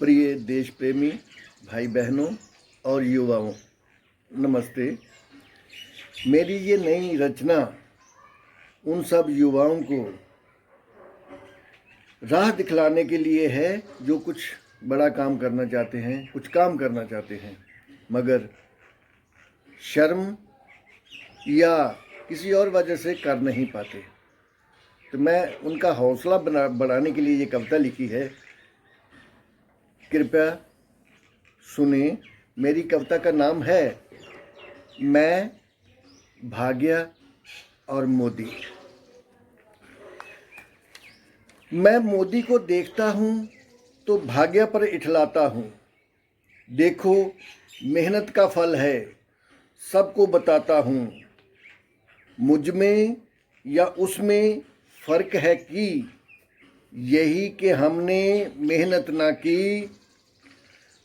प्रिय देश प्रेमी भाई बहनों और युवाओं, नमस्ते। मेरी ये नई रचना उन सब युवाओं को राह दिखलाने के लिए है जो कुछ बड़ा काम करना चाहते हैं, कुछ काम करना चाहते हैं, मगर शर्म या किसी और वजह से कर नहीं पाते। तो मैं उनका हौसला बढ़ाने के लिए ये कविता लिखी है। कृपया सुने। मेरी कविता का नाम है मैं, भाग्य और मोदी। मैं मोदी को देखता हूँ तो भाग्य पर इठलाता हूँ। देखो मेहनत का फल है, सबको बताता हूँ। मुझ में या उसमें फ़र्क है कि यही कि हमने मेहनत ना की,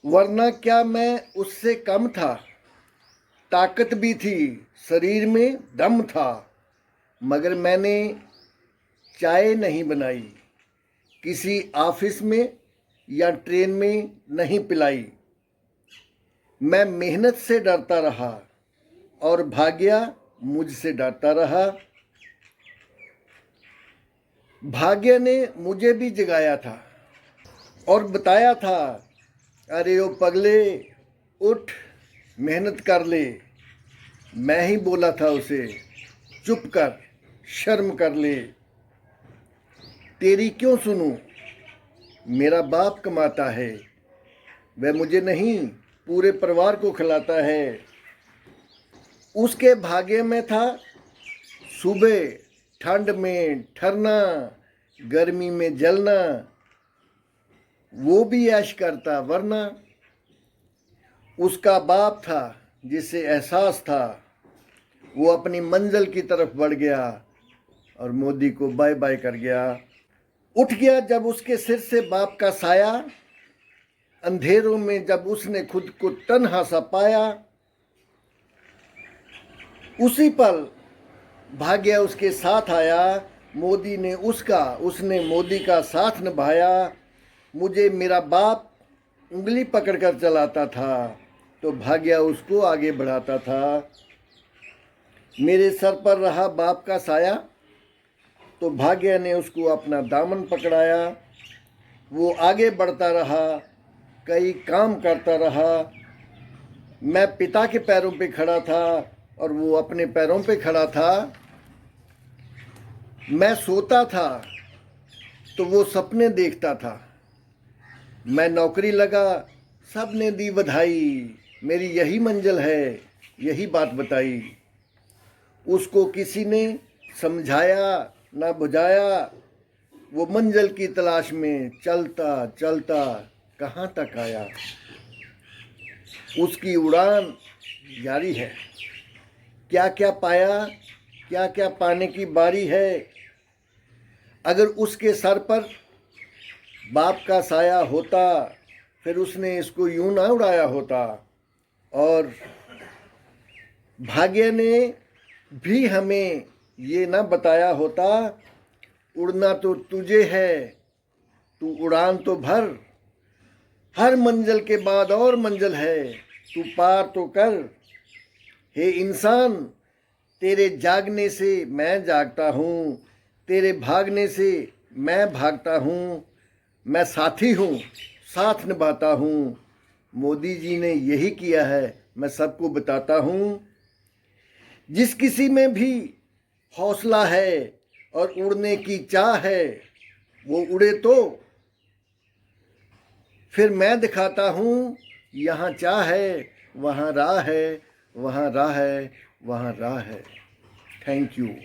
वरना क्या मैं उससे कम था। ताकत भी थी, शरीर में दम था, मगर मैंने चाय नहीं बनाई, किसी ऑफिस में या ट्रेन में नहीं पिलाई। मैं मेहनत से डरता रहा और भाग्य मुझसे डरता रहा। भाग्य ने मुझे भी जगाया था और बताया था, अरे ओ पगले, उठ मेहनत कर ले। मैं ही बोला था उसे, चुप कर, शर्म कर ले। तेरी क्यों सुनूं, मेरा बाप कमाता है, वह मुझे नहीं पूरे परिवार को खिलाता है। उसके भाग्य में था सुबह ठंड में ठरना, गर्मी में जलना, वो भी ऐश करता। वरना उसका बाप था जिसे एहसास था, वो अपनी मंजिल की तरफ बढ़ गया और मोदी को बाय बाय कर गया। उठ गया जब उसके सिर से बाप का साया, अंधेरों में जब उसने खुद को तन्हा सा पाया। उसी पल भाग्य उसके साथ आया, मोदी ने उसने मोदी का साथ निभाया। मुझे मेरा बाप उंगली पकड़कर चलाता था तो भाग्य उसको आगे बढ़ाता था। मेरे सर पर रहा बाप का साया तो भाग्य ने उसको अपना दामन पकड़ाया। वो आगे बढ़ता रहा, कई काम करता रहा। मैं पिता के पैरों पे खड़ा था और वो अपने पैरों पे खड़ा था। मैं सोता था तो वो सपने देखता था। मैं नौकरी लगा, सब ने दी बधाई, मेरी यही मंजिल है, यही बात बताई। उसको किसी ने समझाया ना बुझाया, वो मंजिल की तलाश में चलता चलता कहाँ तक आया। उसकी उड़ान जारी है, क्या क्या पाया, क्या क्या पाने की बारी है। अगर उसके सर पर बाप का साया होता, फिर उसने इसको यूं ना उड़ाया होता। और भाग्य ने भी हमें ये ना बताया होता, उड़ना तो तुझे है, तू उड़ान तो भर। हर मंजिल के बाद और मंजिल है, तू पार तो कर। हे इंसान, तेरे जागने से मैं जागता हूँ, तेरे भागने से मैं भागता हूँ। मैं साथी हूँ, साथ निभाता हूँ। मोदी जी ने यही किया है, मैं सबको बताता हूँ। जिस किसी में भी हौसला है और उड़ने की चाह है, वो उड़े तो फिर मैं दिखाता हूँ। यहाँ चाह है, वहाँ राह है, वहाँ राह है, वहाँ राह है। Thank you.